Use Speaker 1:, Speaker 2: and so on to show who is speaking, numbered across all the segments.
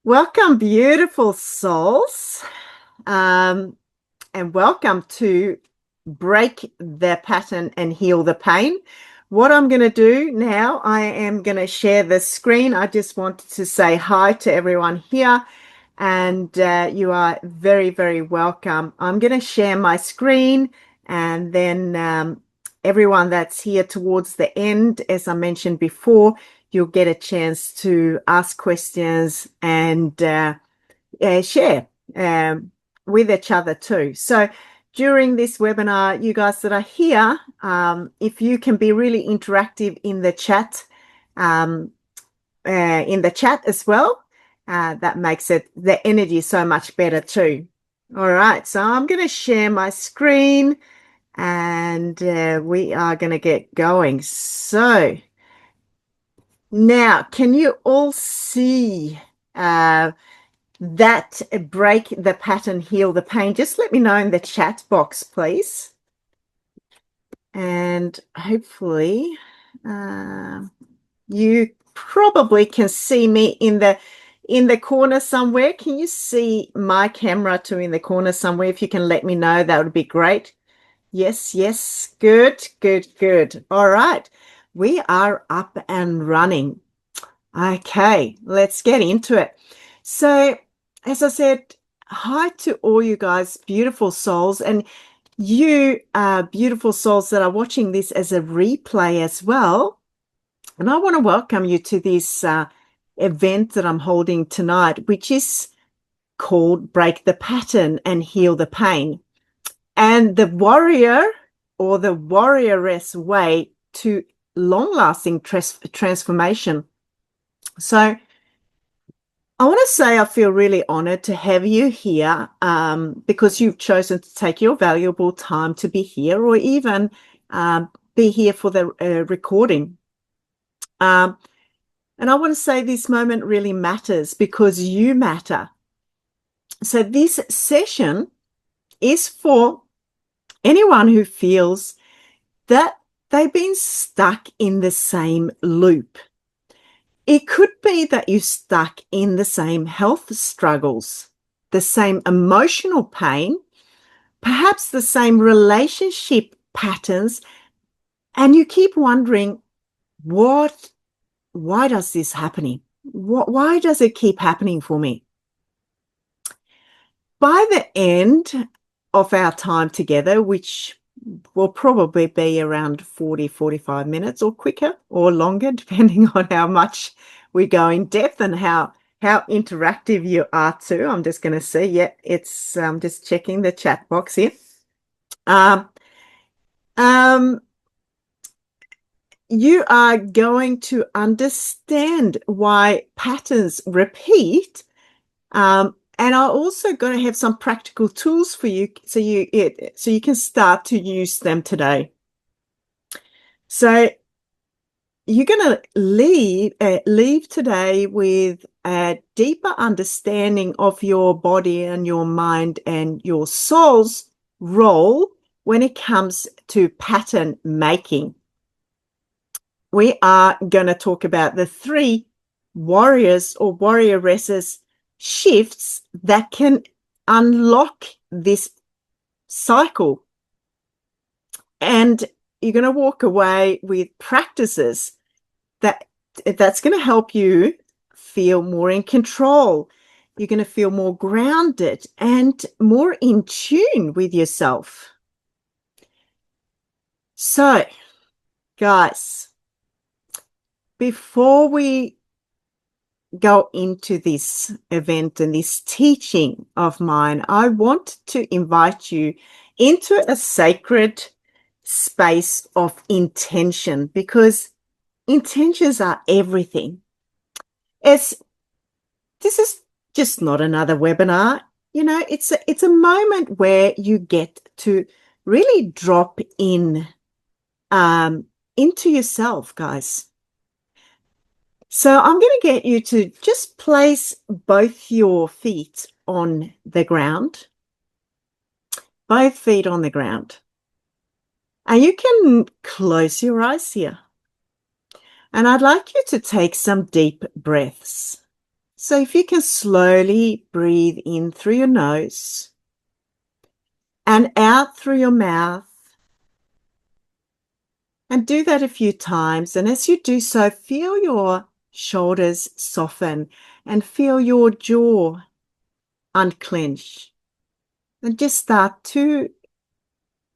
Speaker 1: Welcome, beautiful souls, and welcome to Break the Pattern and Heal the Pain. What I'm going to do now, I am going to share the screen. I just wanted to say hi to everyone here, and you are very, very welcome. I'm going to share my screen, and then everyone that's here towards the end, as I mentioned before, you'll get a chance to ask questions and share with each other too. So during this webinar, you guys that are here, if you can be really interactive um, in the chat as well, that makes the energy so much better too. All right, so I'm going to share my screen and we are going to get going. So now, can you all see that break the pattern, heal the pain? Just let me know in the chat box, please. And hopefully you probably can see me in the corner somewhere. Can you see my camera too in the corner somewhere? If you can let me know, that would be great. Yes. Good. All right. We are up and running. Okay, let's get into it. So, as I said, hi to all you guys, beautiful souls, and you beautiful souls that are watching this as a replay as well. And I want to welcome you to this event that I'm holding tonight, which is called Break the Pattern and Heal the Pain. And the warrior or the warrioress way to long-lasting transformation. So I want to say I feel really honored to have you here because you've chosen to take your valuable time to be here or even be here for the recording. And I want to say this moment really matters because you matter. So this session is for anyone who feels that they've been stuck in the same loop. It could be that you're stuck in the same health struggles, the same emotional pain, perhaps the same relationship patterns, and you keep wondering, why does this happening? Why does it keep happening for me? By the end of our time together, which will probably be around 45 minutes or quicker or longer, depending on how much we go in depth and how interactive you are too. I'm just going to see. Yeah, it's just checking the chat box here. You are going to understand why patterns repeat. And I'm also going to have some practical tools for you so you can start to use them today. So you're going to leave today with a deeper understanding of your body and your mind and your soul's role when it comes to pattern making. We are going to talk about the 3 warriors or warrioresses shifts that can unlock this cycle. And you're going to walk away with practices that's going to help you feel more in control. You're going to feel more grounded and more in tune with yourself. So, guys, before we go into this event and this teaching of mine, I want to invite you into a sacred space of intention, because intentions are everything. This is just not another webinar. You know, it's a moment where you get to really drop in into yourself, guys. So I'm going to get you to just place both your feet on the ground. Both feet on the ground. And you can close your eyes here. And I'd like you to take some deep breaths. So if you can slowly breathe in through your nose and out through your mouth, and do that a few times. And as you do so, feel your shoulders soften and feel your jaw unclench. And just start to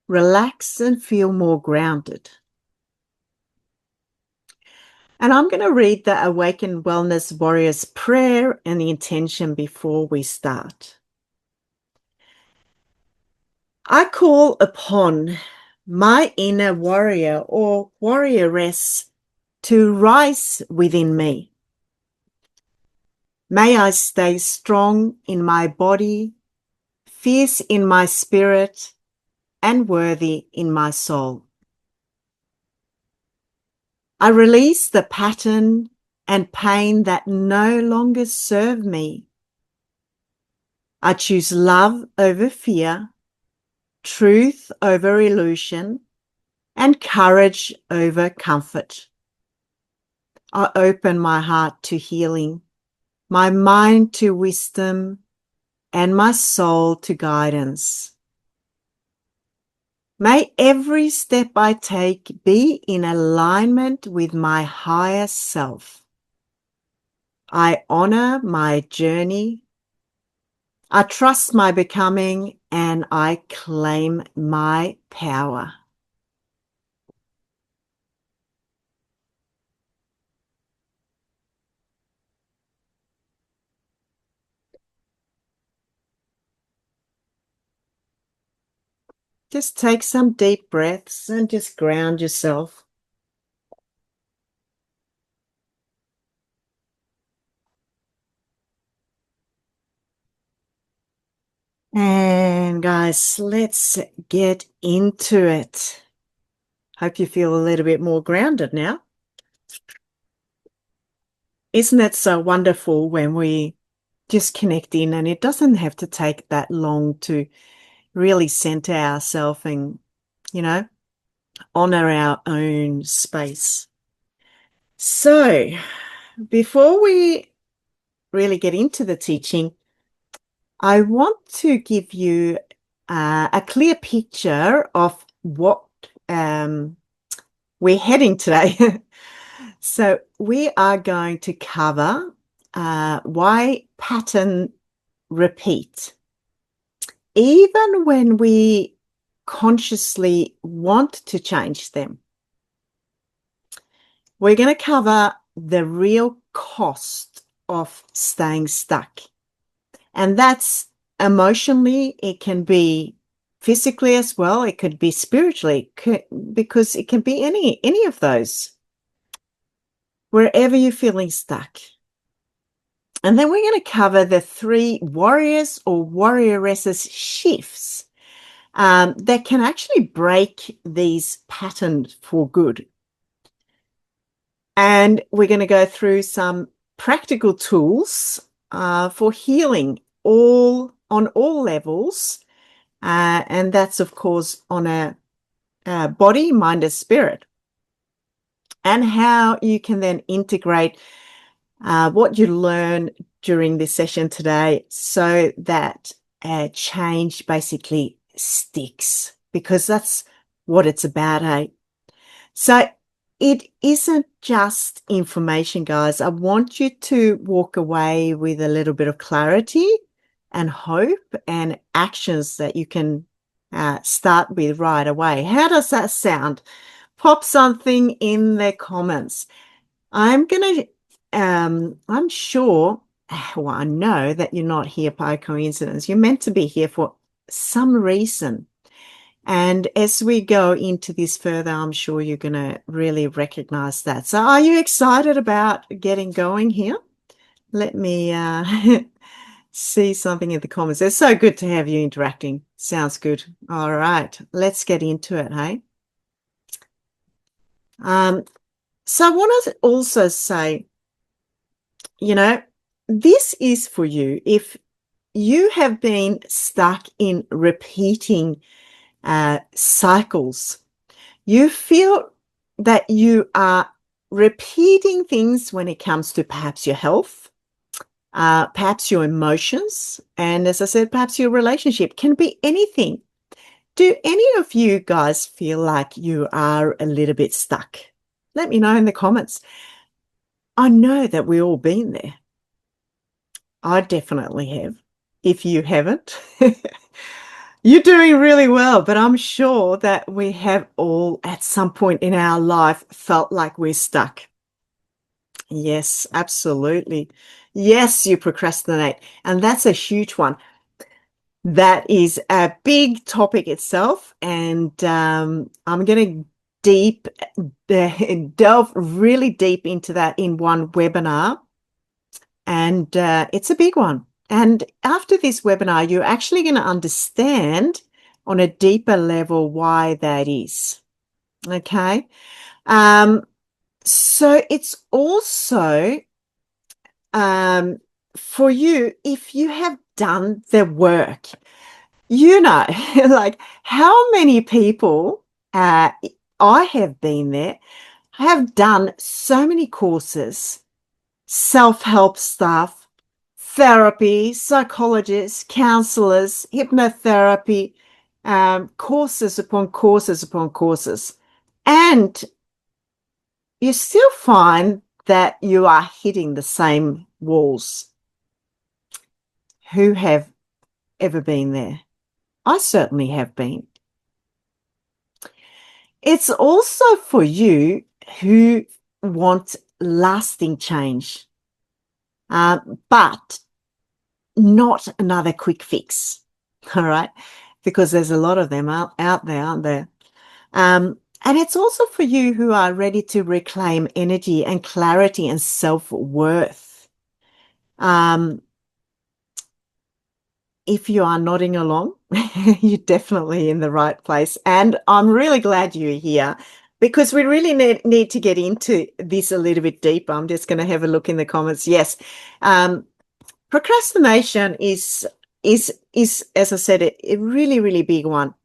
Speaker 1: relax and feel more grounded. And I'm going to read the Awaken Wellness Warriors prayer and the intention before we start. I call upon my inner warrior or warrioress to rise within me. May I stay strong in my body, fierce in my spirit, and worthy in my soul. I release the pattern and pain that no longer serve me. I choose love over fear, truth over illusion, and courage over comfort. I open my heart to healing, my mind to wisdom, and my soul to guidance. May every step I take be in alignment with my higher self. I honor my journey. I trust my becoming, and I claim my power. Just take some deep breaths and just ground yourself. And guys, let's get into it. Hope you feel a little bit more grounded now. Isn't it so wonderful when we just connect in, and it doesn't have to take that long to really center ourselves and, honor our own space. So before we really get into the teaching, I want to give you a clear picture of what we're heading today. So we are going to cover why pattern repeat. Even when we consciously want to change them. We're going to cover the real cost of staying stuck. And that's emotionally, it can be physically as well, it could be spiritually, because it can be any of those, wherever you're feeling stuck. And then we're going to cover the 3 warriors or warrioresses shifts that can actually break these patterns for good. And we're going to go through some practical tools for healing on all levels. And that's, of course, on a body, mind, and spirit. And how you can then integrate what you learn during this session today so that change basically sticks, because that's what it's about, eh? So it isn't just information, guys. I want you to walk away with a little bit of clarity and hope and actions that you can start with right away. How does that sound? Pop something in the comments. I'm sure, well, I know that you're not here by coincidence. You're meant to be here for some reason. And as we go into this further, I'm sure you're going to really recognize that. So are you excited about getting going here? Let me see something in the comments. It's so good to have you interacting. Sounds good. All right, let's get into it, hey? So I want to also say, this is for you if you have been stuck in repeating cycles. You feel that you are repeating things when it comes to perhaps your health, perhaps your emotions, and as I said, perhaps your relationship. Can be anything. Do any of you guys feel like you are a little bit stuck? Let me know in the comments. I know that we've all been there. I definitely have. If you haven't, you're doing really well, but I'm sure that we have all at some point in our life felt like we're stuck. Yes, absolutely. Yes, you procrastinate, and that's a huge one. That is a big topic itself, and I'm going to delve really deep into that in one webinar, and it's a big one. And after this webinar, you're actually going to understand on a deeper level why that is. Okay. So it's also for you, if you have done the work, like how many people, I have been there, have done so many courses, self-help stuff, therapy, psychologists, counselors, hypnotherapy, courses upon courses upon courses. And you still find that you are hitting the same walls. Who have ever been there? I certainly have been. It's also for you who want lasting change, but not another quick fix, all right? Because there's a lot of them out there, aren't there? And it's also for you who are ready to reclaim energy and clarity and self-worth. If you are nodding along, you're definitely in the right place. And I'm really glad you're here because we really need to get into this a little bit deeper. I'm just going to have a look in the comments. Yes. Procrastination is, as I said, a really, really big one.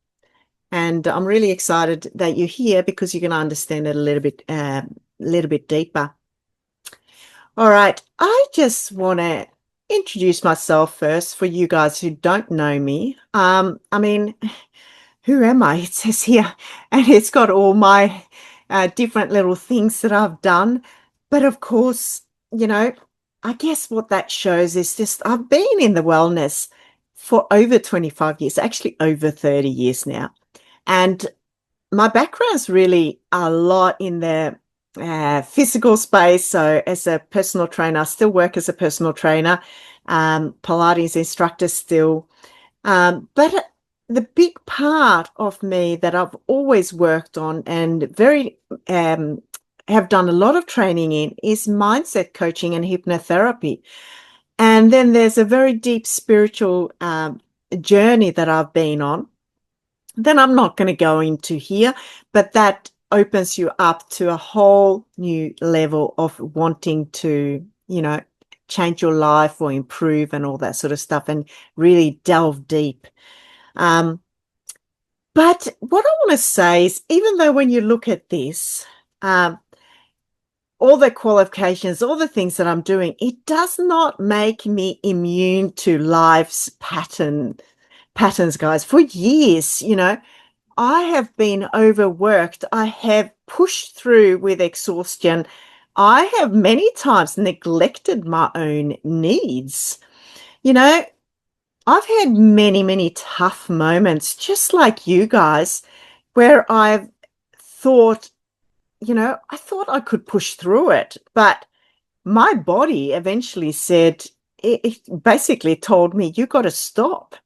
Speaker 1: And I'm really excited that you're here because you're going to understand it a little bit deeper. All right. I just want to introduce myself first for you guys who don't know me. I mean, who am I? It says here, and it's got all my different little things that I've done. But of course, I guess what that shows is just I've been in the wellness for over 25 years, actually over 30 years now. And my background's really a lot in the physical space. So as a personal trainer, I still work as a personal trainer, Pilates instructor still. But the big part of me that I've always worked on and have done a lot of training in is mindset coaching and hypnotherapy. And then there's a very deep spiritual journey that I've been on. Then I'm not going to go into here, but that opens you up to a whole new level of wanting to, change your life or improve and all that sort of stuff and really delve deep. But what I want to say is, even though when you look at this, all the qualifications, all the things that I'm doing, it does not make me immune to life's patterns, guys. For years, I have been overworked. I have pushed through with exhaustion. I have many times neglected my own needs. I've had many, many tough moments, just like you guys, where I've thought, I thought I could push through it, but my body eventually said, it basically told me, you got to stop.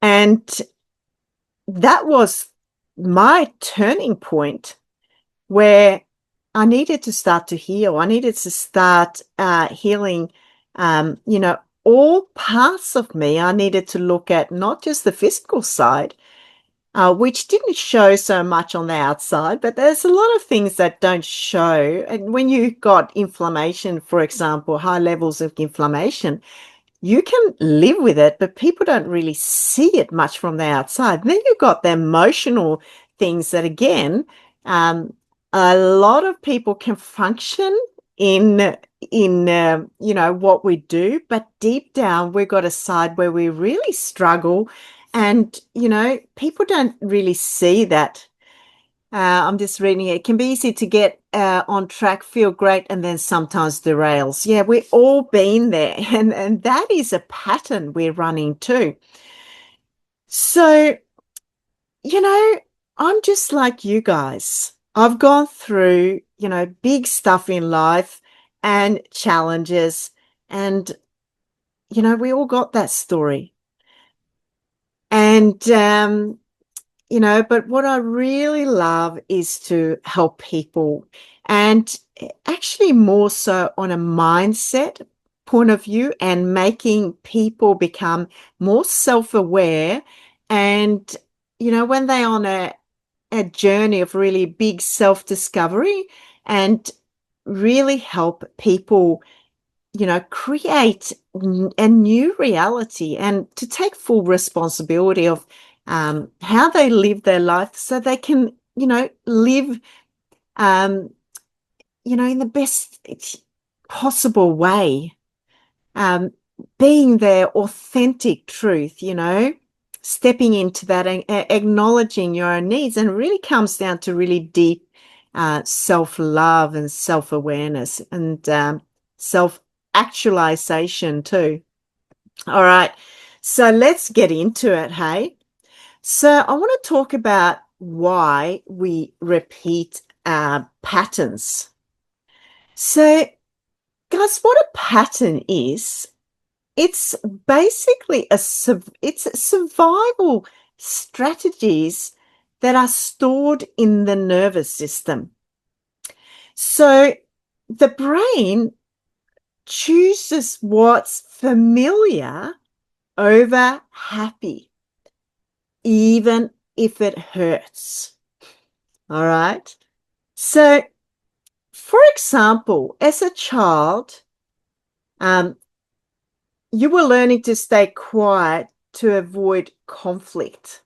Speaker 1: And that was my turning point where I needed to start to heal. I needed to start healing, all parts of me. I needed to look at not just the physical side, which didn't show so much on the outside, but there's a lot of things that don't show. And when you've got inflammation, for example, high levels of inflammation, you can live with it, but people don't really see it much from the outside. Then you've got the emotional things that, again, a lot of people can function in what we do, but deep down we've got a side where we really struggle, and people don't really see that. I'm just reading it. It can be easy to get on track, feel great, and then sometimes derails. Yeah, we've all been there, and that is a pattern we're running too. So, I'm just like you guys. I've gone through, big stuff in life and challenges, and, we all got that story. And, but what I really love is to help people, and actually more so on a mindset point of view, and making people become more self-aware. And, when they're on a journey of really big self-discovery, and really help people, create a new reality, and to take full responsibility of how they live their life, so they can, live, in the best possible way, being their authentic truth, stepping into that and acknowledging your own needs. And it really comes down to really deep self-love and self-awareness, and self-actualization too. All right, so let's get into it, hey? So I want to talk about why we repeat patterns. So, guys, what a pattern is, it's basically it's survival strategies that are stored in the nervous system. So the brain chooses what's familiar over happy, even if it hurts. All right. So, for example, as a child, you were learning to stay quiet to avoid conflict.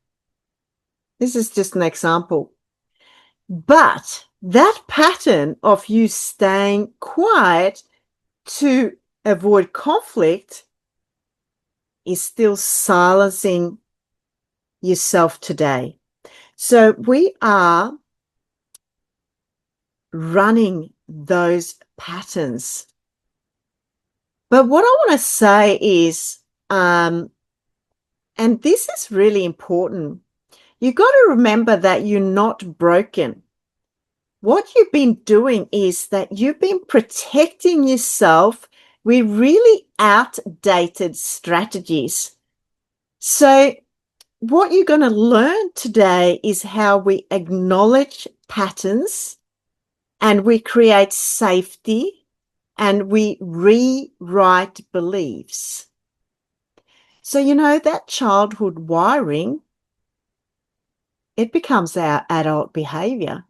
Speaker 1: This is just an example. But that pattern of you staying quiet to avoid conflict is still silencing yourself today. So we are running those patterns. But what I want to say is, and this is really important, you got to remember that you're not broken. What you've been doing is that you've been protecting yourself with really outdated strategies. So what you're going to learn today is how we acknowledge patterns, and we create safety, and we rewrite beliefs. So, that childhood wiring, it becomes our adult behavior.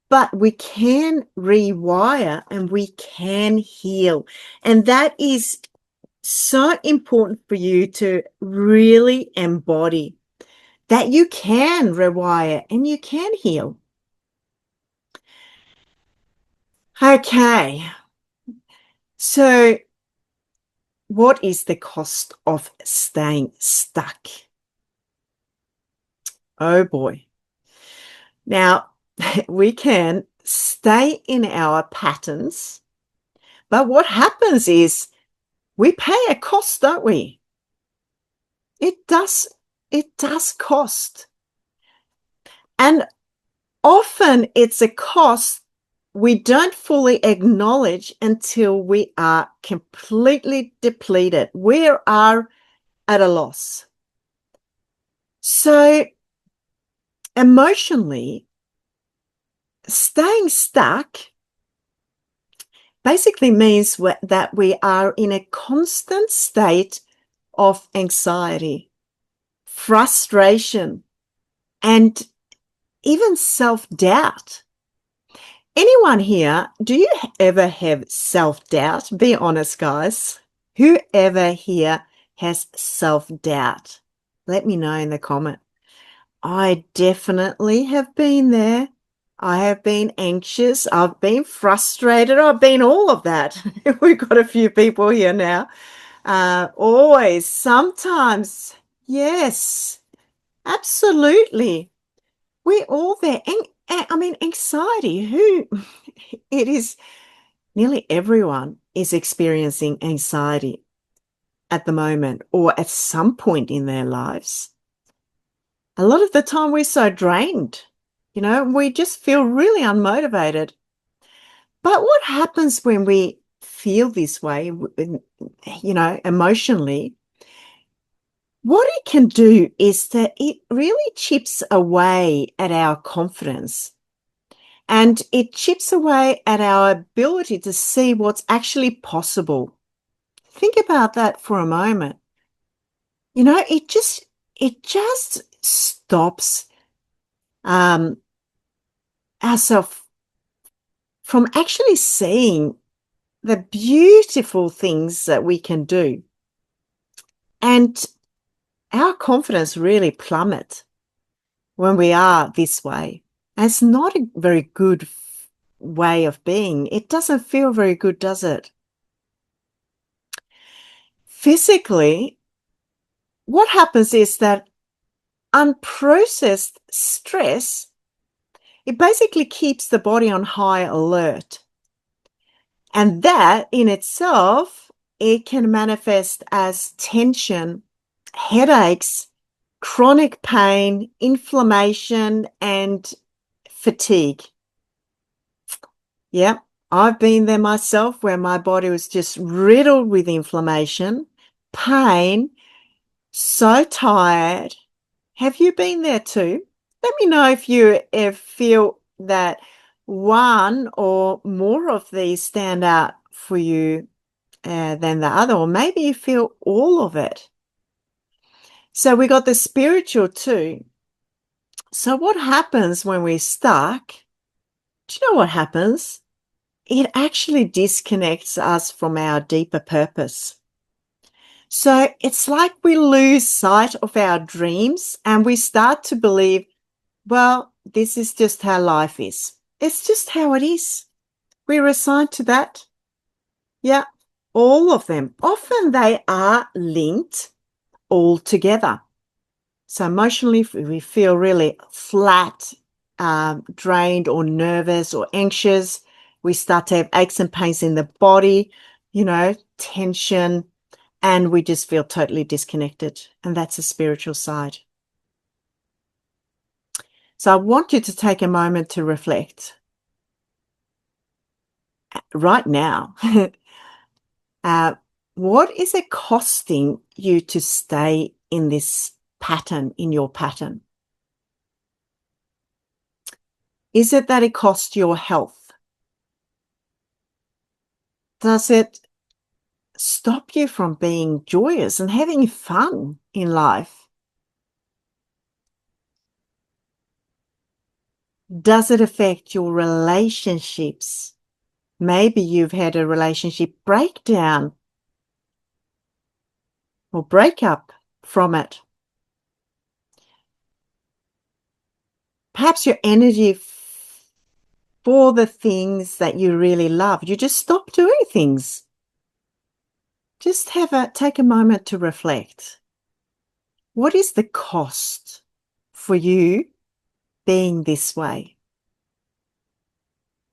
Speaker 1: But we can rewire, and we can heal. And that is so important for you to really embody, that you can rewire and you can heal. Okay. So what is the cost of staying stuck? Oh boy. Now, we can stay in our patterns, but what happens is we pay a cost, don't we? It does cost. And often it's a cost we don't fully acknowledge until we are completely depleted. We are at a loss. So emotionally, staying stuck basically means that we are in a constant state of anxiety, frustration, and even self-doubt. Anyone here, do you ever have self-doubt? Be honest, guys. Whoever here has self-doubt? Let me know in the comment. I definitely have been there. I have been anxious. I've been frustrated. I've been all of that. We've got a few people here now. Always, sometimes, yes, absolutely. We're all there. I mean, anxiety, it is nearly everyone is experiencing anxiety at the moment or at some point in their lives. A lot of the time we're so drained, we just feel really unmotivated. But what happens when we feel this way, emotionally? What it can do is that it really chips away at our confidence and it chips away at our ability to see what's actually possible. Think about that for a moment. It just stops ourselves from actually seeing the beautiful things that we can do. And our confidence really plummets when we are this way. And it's not a very good way of being. It doesn't feel very good, does it? Physically, what happens is that unprocessed stress, it basically keeps the body on high alert. And that in itself, it can manifest as tension, headaches, chronic pain, inflammation, and fatigue. Yeah, I've been there myself where my body was just riddled with inflammation, pain, so tired. Have you been there too? Let me know if you feel that one or more of these stand out for you than the other, or maybe you feel all of it. So we got the spiritual too. So what happens when we're stuck? Do you know what happens? It actually disconnects us from our deeper purpose. So it's like we lose sight of our dreams and we start to believe, well, this is just how life is. It's just how it is. We're assigned to that. Yeah, all of them. Often they are linked all together. So emotionally, if we feel really flat, drained or nervous or anxious, we start to have aches and pains in the body, tension, and we just feel totally disconnected. And that's the spiritual side. So I want you to take a moment to reflect right now. What is it costing you to stay in this pattern, in your pattern? Is it that it costs your health? Does it stop you from being joyous and having fun in life? Does it affect your relationships? Maybe you've had a relationship breakdown or breakup from it. Perhaps your energy for the things that you really love, you just stop doing things. Just take a moment to reflect. What is the cost for you being this way?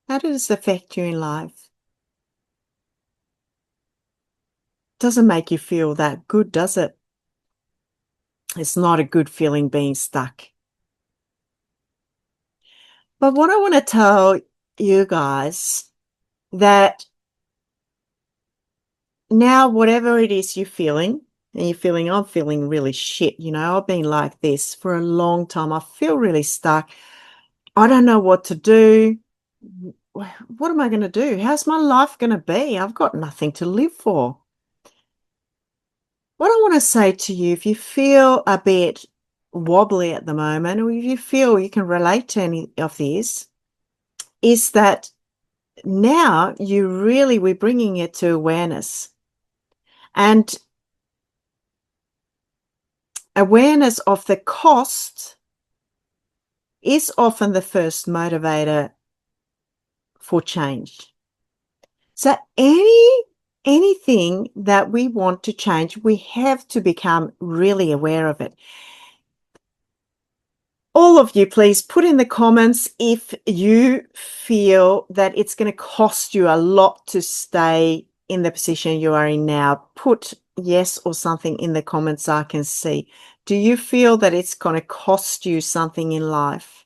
Speaker 1: How does this affect you in life? Doesn't make you feel that good, does it? It's not a good feeling being stuck. But what I want to tell you guys, that now whatever it is you're feeling, and you're feeling, I'm feeling really shit, I've been like this for a long time. I feel really stuck. I don't know what to do. What am I going to do? How's my life going to be? I've got nothing to live for. What I want to say to you, if you feel a bit wobbly at the moment, or if you feel you can relate to any of this, is that now we're bringing it to awareness. And awareness of the cost is often the first motivator for change. So anything that we want to change, we have to become really aware of it. All of you, please put in the comments if you feel that it's going to cost you a lot to stay in the position you are in now. Put yes or something in the comments so I can see. Do you feel that it's going to cost you something in life?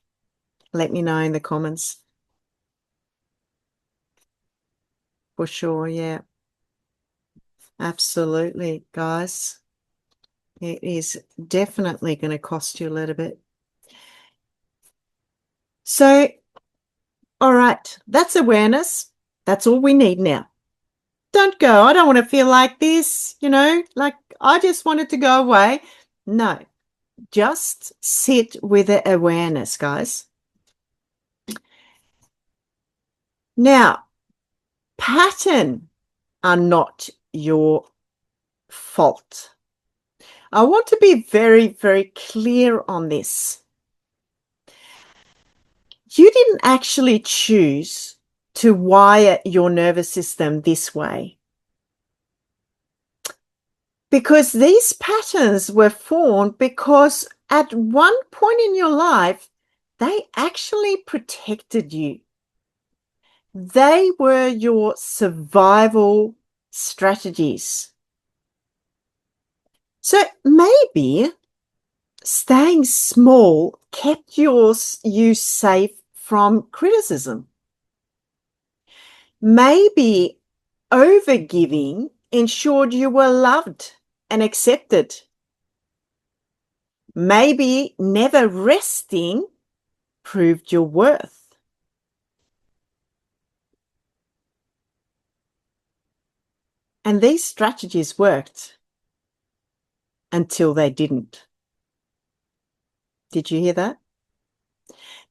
Speaker 1: Let me know in the comments. For sure, yeah. Absolutely, guys. It is definitely going to cost you a little bit. So, all right, that's awareness. That's all we need now. Don't go, I don't want to feel like this, like I just want it to go away. No, just sit with the awareness, guys. Now, pattern are not your fault. I want to be very, very clear on this. You didn't actually choose to wire your nervous system this way, because these patterns were formed because at one point in your life, they actually protected you. They were your survival strategies. So maybe staying small kept you safe from criticism. Maybe overgiving ensured you were loved and accepted. Maybe never resting proved your worth. And these strategies worked until they didn't. Did you hear that?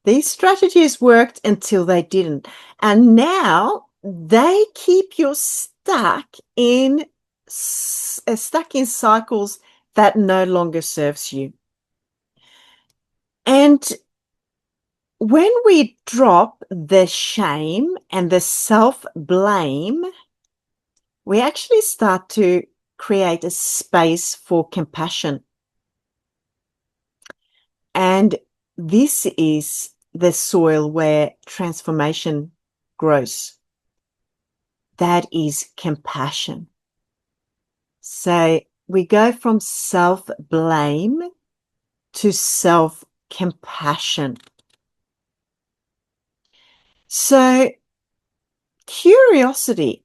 Speaker 1: These strategies worked until they didn't. And now they keep you stuck in cycles that no longer serves you. And when we drop the shame and the self-blame, we actually start to create a space for compassion. And this is the soil where transformation grows. That is compassion. So we go from self-blame to self-compassion. So curiosity.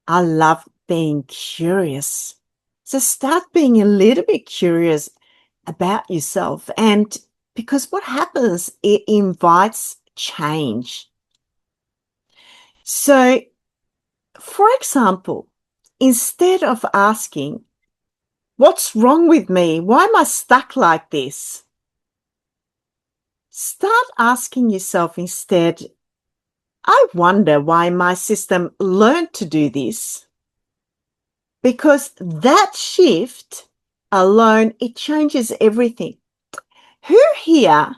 Speaker 1: I love being curious. So start being a little bit curious about yourself. And because what happens, it invites change. So, for example, instead of asking, what's wrong with me? Why am I stuck like this? Start asking yourself instead, I wonder why my system learned to do this. Because that shift alone, it changes everything. Who here,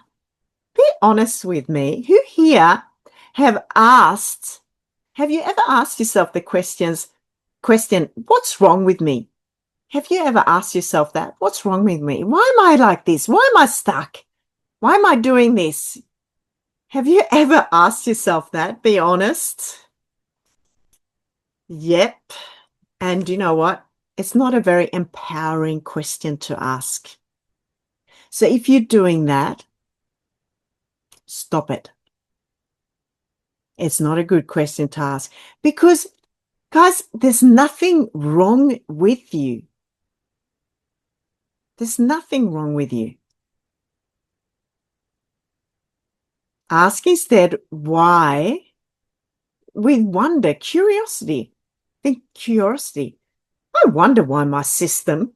Speaker 1: be honest with me, who here have you ever asked yourself the question, what's wrong with me? Have you ever asked yourself that? What's wrong with me? Why am I like this? Why am I stuck? Why am I doing this? Have you ever asked yourself that? Be honest. Yep. And you know what? It's not a very empowering question to ask. So if you're doing that, stop it. It's not a good question to ask because, guys, there's nothing wrong with you. There's nothing wrong with you. Ask instead why with wonder, curiosity. Think curiosity. I wonder why my system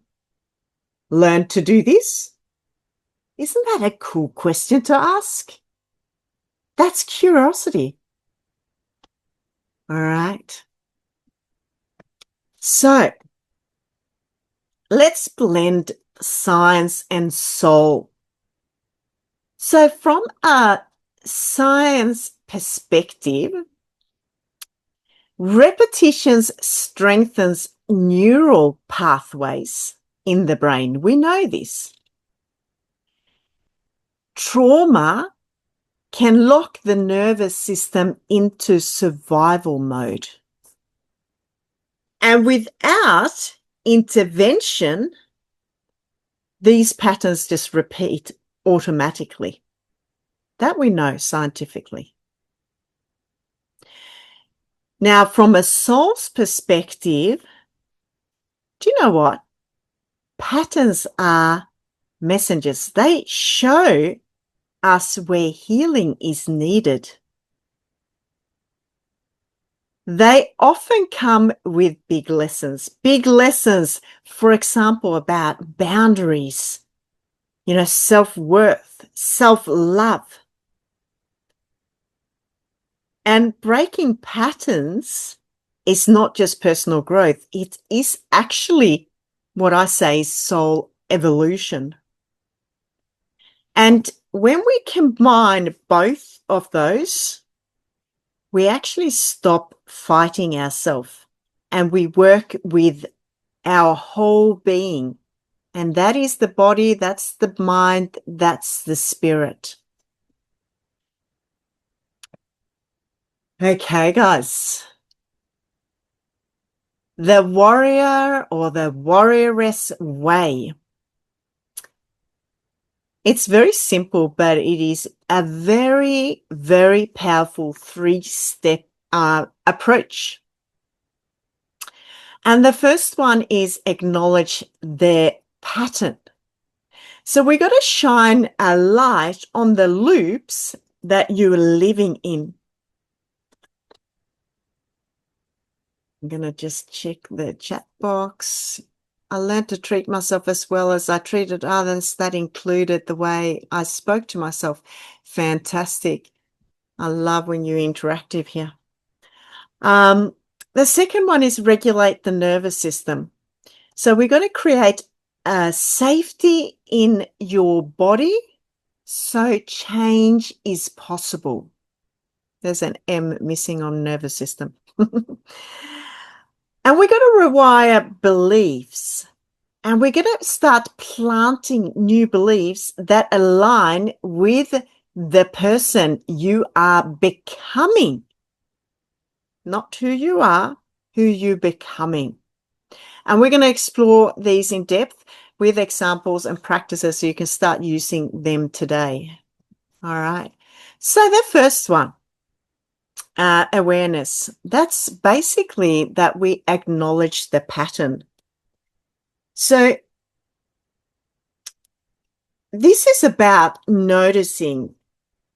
Speaker 1: learned to do this. Isn't that a cool question to ask? That's curiosity. All right. So let's blend science and soul. So from a science perspective, repetitions strengthens neural pathways in the brain. We know this. Trauma can lock the nervous system into survival mode. And without intervention, these patterns just repeat automatically. That we know scientifically. Now, from a soul's perspective, do you know what? Patterns are messengers. They show us where healing is needed. They often come with big lessons. Big lessons, for example, about boundaries, self-worth, self-love. And breaking patterns is not just personal growth. It is actually what I say is soul evolution. And when we combine both of those, we actually stop fighting ourselves and we work with our whole being. And that is the body, that's the mind, that's the spirit. Okay, guys. The warrior or the warrioress way. It's very simple, but it is a very, very powerful 3-step approach. And the first one is acknowledge their pattern. So we got to shine a light on the loops that you're living in. I'm going to just check the chat box. I learned to treat myself as well as I treated others. That included the way I spoke to myself. Fantastic. I love when you're interactive here. The second one is regulate the nervous system. So we're going to create a safety in your body so change is possible. There's an M missing on nervous system. And we're going to rewire beliefs. And we're going to start planting new beliefs that align with the person you are becoming. Not who you are, who you're becoming. And we're going to explore these in depth with examples and practices so you can start using them today. All right. So the first one, awareness. That's basically that we acknowledge the pattern. So this is about noticing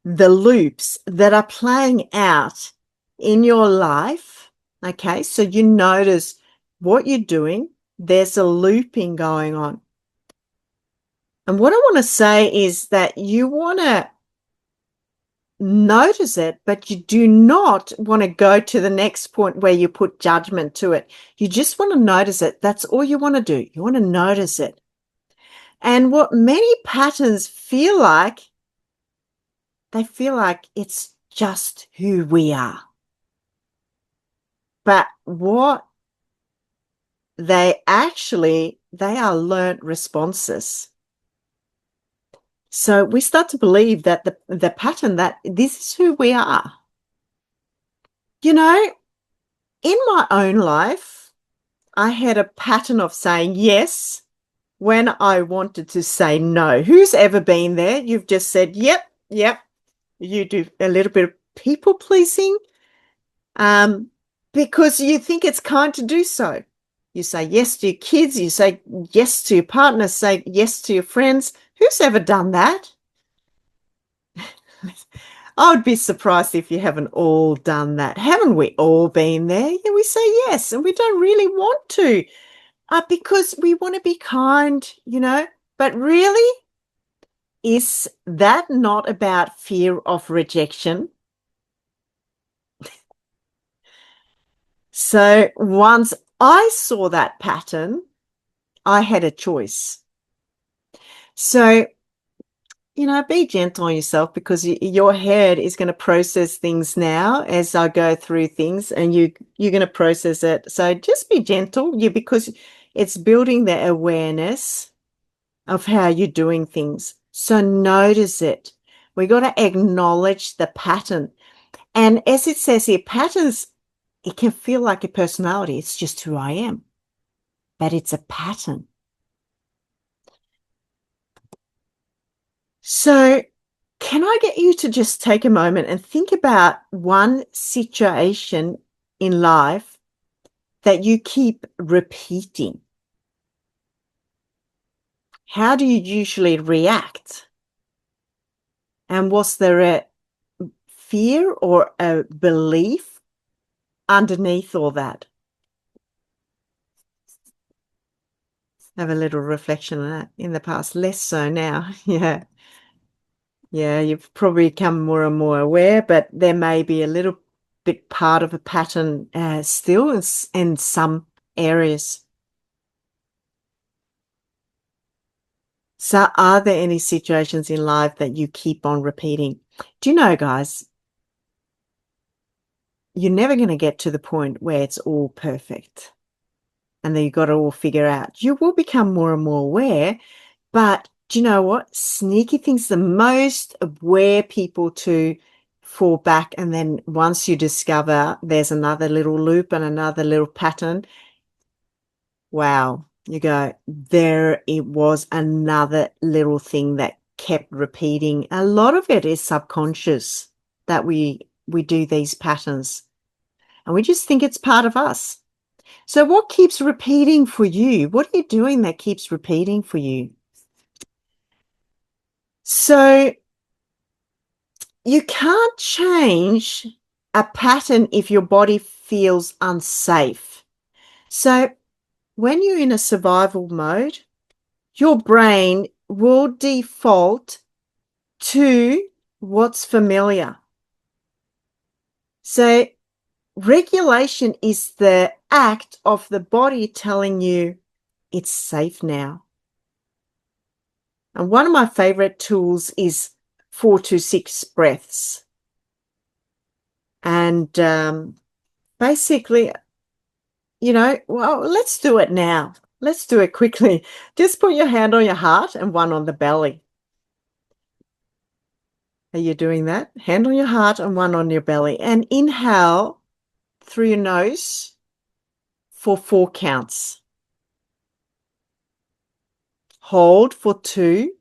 Speaker 1: the loops that are playing out in your life. Okay, so you notice what you're doing. There's a looping going on. And what I want to say is that you want to notice it, but you do not want to go to the next point where you put judgment to it. You just want to notice it. That's all you want to do. You want to notice it. And what many patterns feel like, they feel like it's just who we are. But what they are learned responses. So we start to believe that the pattern, that this is who we are. In my own life, I had a pattern of saying yes when I wanted to say no. Who's ever been there? You've just said, yep. You do a little bit of people pleasing because you think it's kind to do so. You say yes to your kids, you say yes to your partner, say yes to your friends. Who's ever done that? I would be surprised if you haven't all done that. Haven't we all been there? Yeah, we say yes, and we don't really want to because we want to be kind, But really, is that not about fear of rejection? So once I saw that pattern, I had a choice. So, be gentle on yourself, because your head is going to process things now as I go through things, and you're going to process it. So just be gentle, because it's building the awareness of how you're doing things. So notice it. We got to acknowledge the pattern. And as it says here, patterns, it can feel like a personality. It's just who I am. But it's a pattern. So can I get you to just take a moment and think about one situation in life that you keep repeating? How do you usually react? And was there a fear or a belief underneath all that? Have a little reflection on that. In the past, less so now. Yeah. Yeah, you've probably become more and more aware, but there may be a little bit part of a pattern still in some areas. So are there any situations in life that you keep on repeating? Do you know, guys, you're never going to get to the point where it's all perfect and then you've got to all figure out. You will become more and more aware, but do you know what? Sneaky things, the most aware people to fall back, and then once you discover there's another little loop and another little pattern, wow, you go, there it was, another little thing that kept repeating. A lot of it is subconscious, that we do these patterns and we just think it's part of us. So what keeps repeating for you? What are you doing that keeps repeating for you? So you can't change a pattern if your body feels unsafe. So when you're in a survival mode, your brain will default to what's familiar. So regulation is the act of the body telling you it's safe now. And one of my favorite tools is 4 to 6 breaths. And basically, well, let's do it now. Let's do it quickly. Just put your hand on your heart and one on the belly. Are you doing that? Hand on your heart and one on your belly. And inhale through your nose for 4 counts. Hold for 2.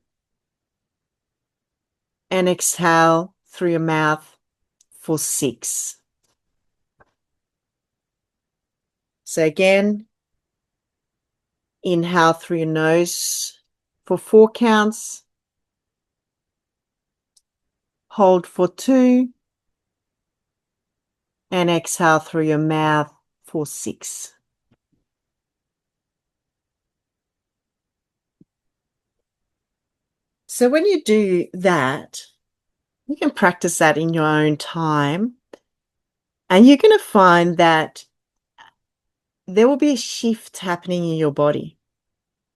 Speaker 1: And exhale through your mouth for 6. So again, inhale through your nose for 4 counts. Hold for 2. And exhale through your mouth for 6. So when you do that, you can practice that in your own time, and you're going to find that there will be a shift happening in your body.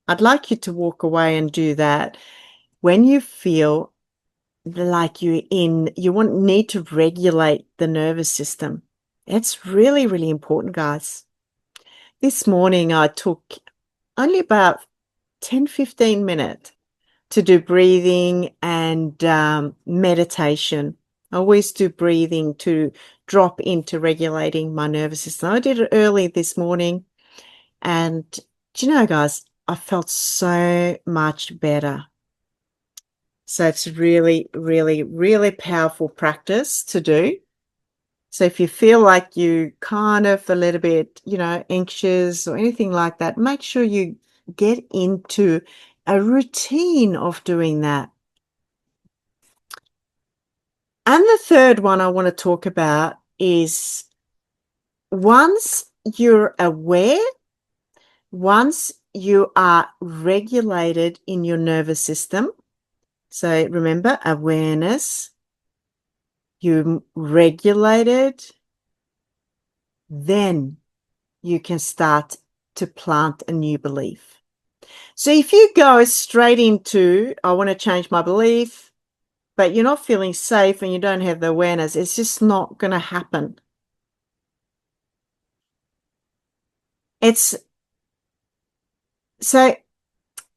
Speaker 1: I'd like you to walk away and do that when you feel like you need to regulate the nervous system. It's really, really important, guys. This morning I took only about 10-15 minutes to do breathing and meditation. I always do breathing to drop into regulating my nervous system. I did it early this morning, and do you know, guys, I felt so much better. So it's really, really, really powerful practice to do. So if you feel like you kind of a little bit, anxious or anything like that, make sure you get into a routine of doing that. And the third one I want to talk about is once you're aware, once you are regulated in your nervous system. So remember, awareness, you're regulated, then you can start to plant a new belief. So if you go straight into, I want to change my belief, but you're not feeling safe and you don't have the awareness, it's just not going to happen. It's so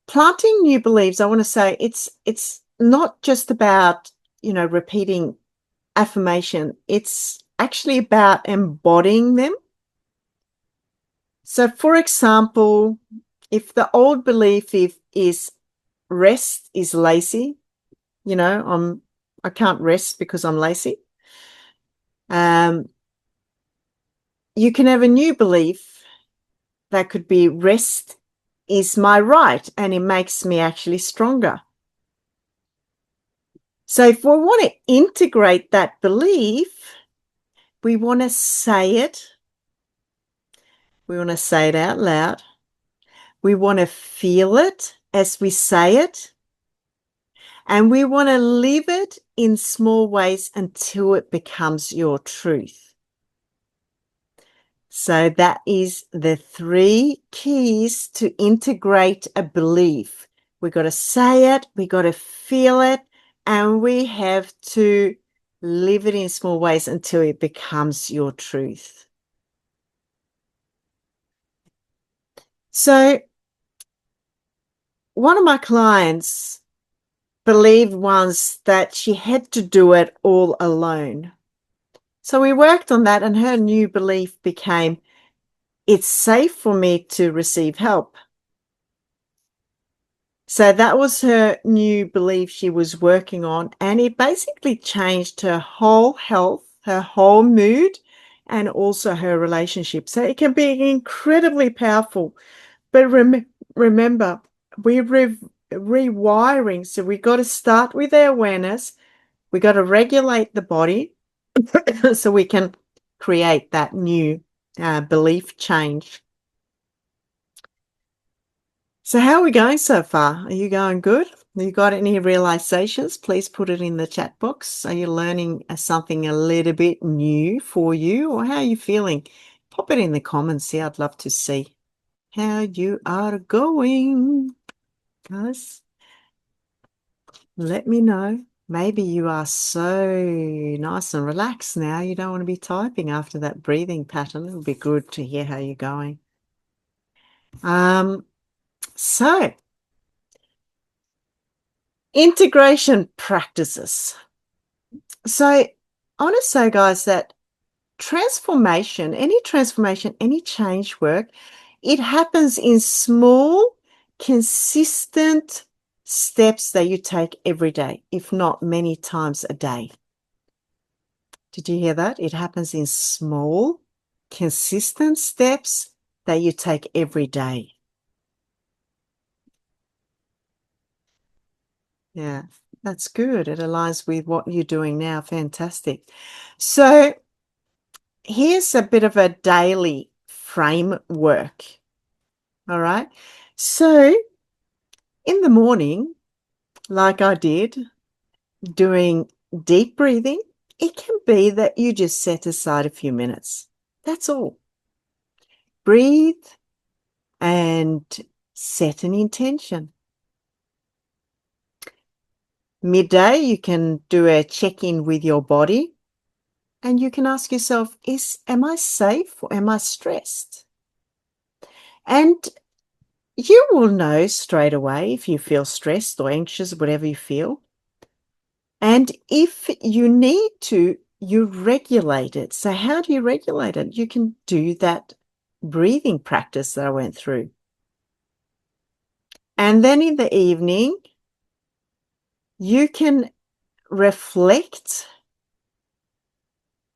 Speaker 1: planting new beliefs, I want to say it's not just about, repeating affirmation. It's actually about embodying them. So for example, if the old belief is rest is lazy, I can't rest because I'm lazy. You can have a new belief that could be rest is my right and it makes me actually stronger. So if we want to integrate that belief, we want to say it. We want to say it out loud. We want to feel it as we say it. And we want to live it in small ways until it becomes your truth. So that is the 3 keys to integrate a belief. We got to say it, we got to feel it, and we have to live it in small ways until it becomes your truth. So one of my clients believed once that she had to do it all alone. So we worked on that, and her new belief became, it's safe for me to receive help. So that was her new belief she was working on, and it basically changed her whole health, her whole mood, and also her relationship. So it can be incredibly powerful. But remember, we're rewiring. So we got to start with the awareness. We got to regulate the body so we can create that new belief change. So how are we going so far? Are you going good? Have you got any realizations? Please put it in the chat box. Are you learning something a little bit new for you, or how are you feeling? Pop it in the comments here. I'd love to see how you are going. Guys, let me know. Maybe you are so nice and relaxed now. You don't want to be typing after that breathing pattern. It'll be good to hear how you're going. So integration practices. So I want to say, guys, that transformation, any change work, it happens in small, consistent steps that you take every day, if not many times a day. Did you hear that? It happens in small, consistent steps that you take every day. Yeah, that's good. It aligns with what you're doing now. Fantastic. So here's a bit of a daily framework. All right. So in the morning, like I did, doing deep breathing, it can be that you just set aside a few minutes. That's all. Breathe and set an intention. Midday, you can do a check-in with your body, and you can ask yourself, am I safe or am I stressed? And you will know straight away if you feel stressed or anxious, whatever you feel. And if you need to, you regulate it. So how do you regulate it? You can do that breathing practice that I went through. And then in the evening, you can reflect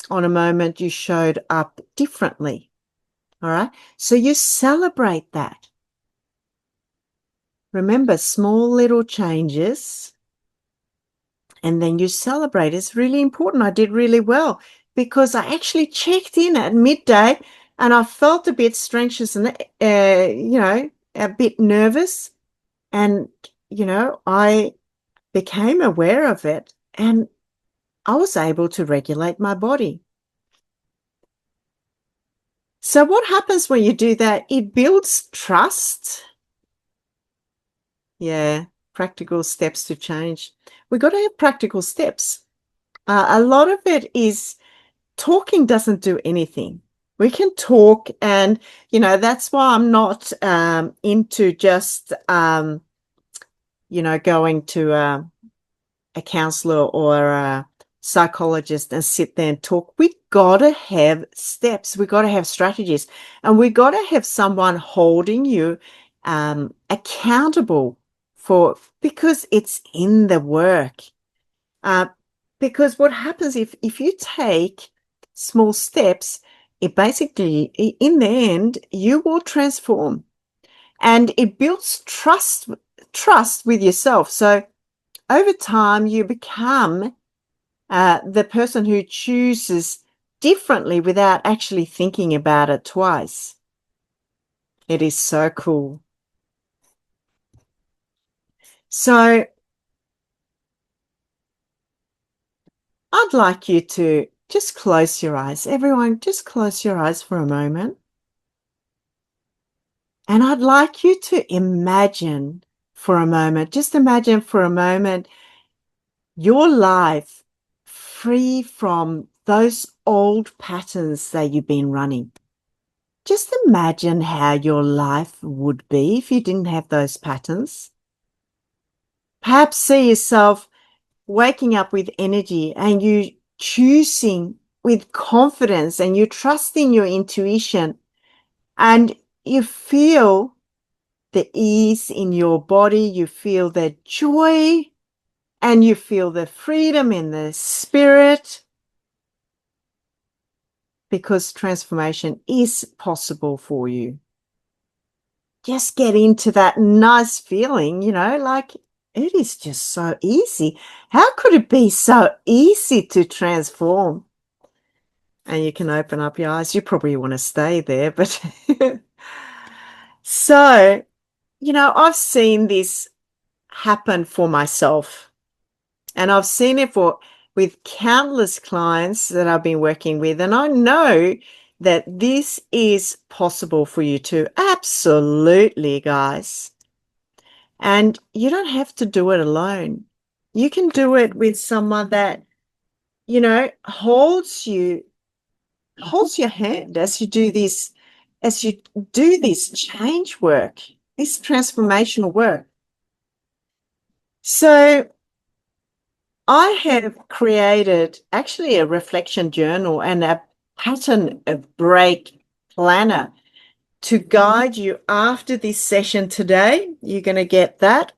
Speaker 1: on a moment you showed up differently. All right. So you celebrate that. Remember, small little changes, and then you celebrate. It's really important. I did really well because I actually checked in at midday and I felt a bit anxious and, a bit nervous. And, I became aware of it and I was able to regulate my body. So what happens when you do that? It builds trust. Yeah, practical steps to change. We've got to have practical steps. A lot of it is talking doesn't do anything. We can talk, and, that's why I'm not into just, going to a counselor or a psychologist and sit there and talk. We got to have steps. We got to have strategies, and we got to have someone holding you accountable because it's in the work. Because what happens if you take small steps, it basically, in the end, you will transform, and it builds trust with yourself. So over time, you become the person who chooses differently without actually thinking about it twice. It is so cool. So I'd like you to just close your eyes. Everyone, just close your eyes for a moment. And I'd like you to imagine for a moment, just imagine for a moment, your life free from those old patterns that you've been running. Just imagine how your life would be if you didn't have those patterns. Perhaps see yourself waking up with energy and you choosing with confidence and you trusting your intuition, and you feel the ease in your body, you feel the joy, and you feel the freedom in the spirit, because transformation is possible for you. Just get into that nice feeling, like it is just so easy. How could it be so easy to transform? And you can open up your eyes. You probably want to stay there, but so, I've seen this happen for myself, and I've seen it with countless clients that I've been working with, and I know that this is possible for you too. Absolutely, guys. And you don't have to do it alone. You can do it with someone that, holds your hand as you do this change work, this transformational work. So I have created actually a reflection journal and a pattern of break planner to guide you after this session today. You're going to get that.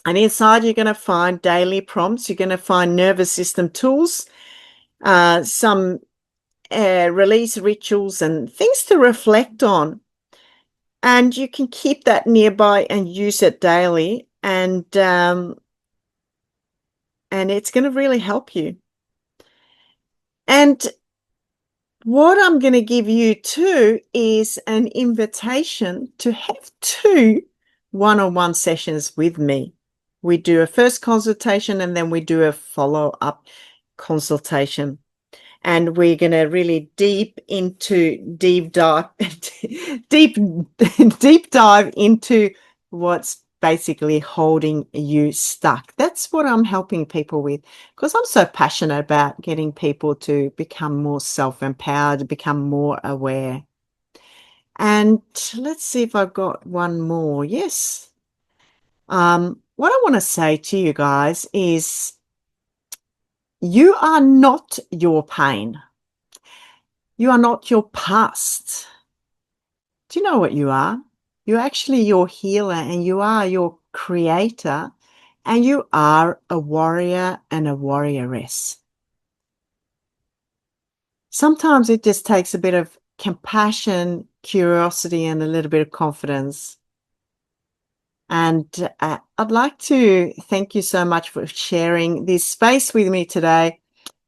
Speaker 1: And inside, you're going to find daily prompts. You're going to find nervous system tools, some release rituals and things to reflect on. And you can keep that nearby and use it daily. And it's going to really help you. And what I'm going to give you too is an invitation to have 2 one-on-one sessions with me. We do a first consultation and then we do a follow-up consultation. And we're going to really deep dive into what's basically holding you stuck. That's what I'm helping people with, because I'm so passionate about getting people to become more self-empowered, become more aware. And let's see if I've got one more. Yes. What I want to say to you guys is you are not your pain. You are not your past. Do you know what you are? You're actually your healer, and you are your creator, and you are a warrior and a warrioress. Sometimes it just takes a bit of compassion, curiosity, and a little bit of confidence. And I'd like to thank you so much for sharing this space with me today.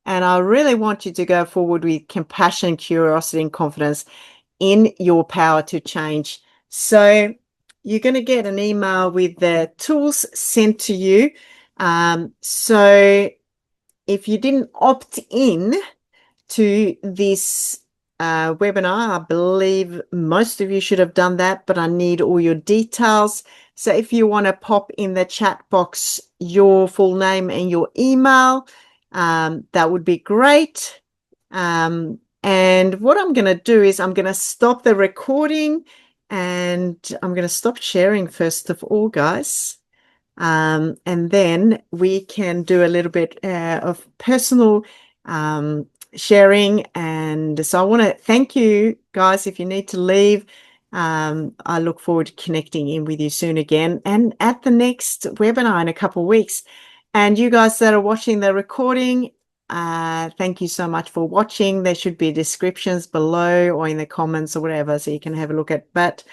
Speaker 1: And I really want you to go forward with compassion, curiosity, and confidence in your power to change. So you're going to get an email with the tools sent to you. So if you didn't opt in to this webinar. I believe most of you should have done that, but I need all your details. So if you want to pop in the chat box your full name and your email, that would be great. And what I'm going to do is I'm going to stop the recording and I'm going to stop sharing first of all, guys. And then we can do a little bit of personal sharing. And so I want to thank you guys. If you need to leave, I look forward to connecting in with you soon again and at the next webinar in a couple of weeks. And you guys that are watching the recording, thank you so much for watching. There should be descriptions below or in the comments or whatever, so you can have a look at. But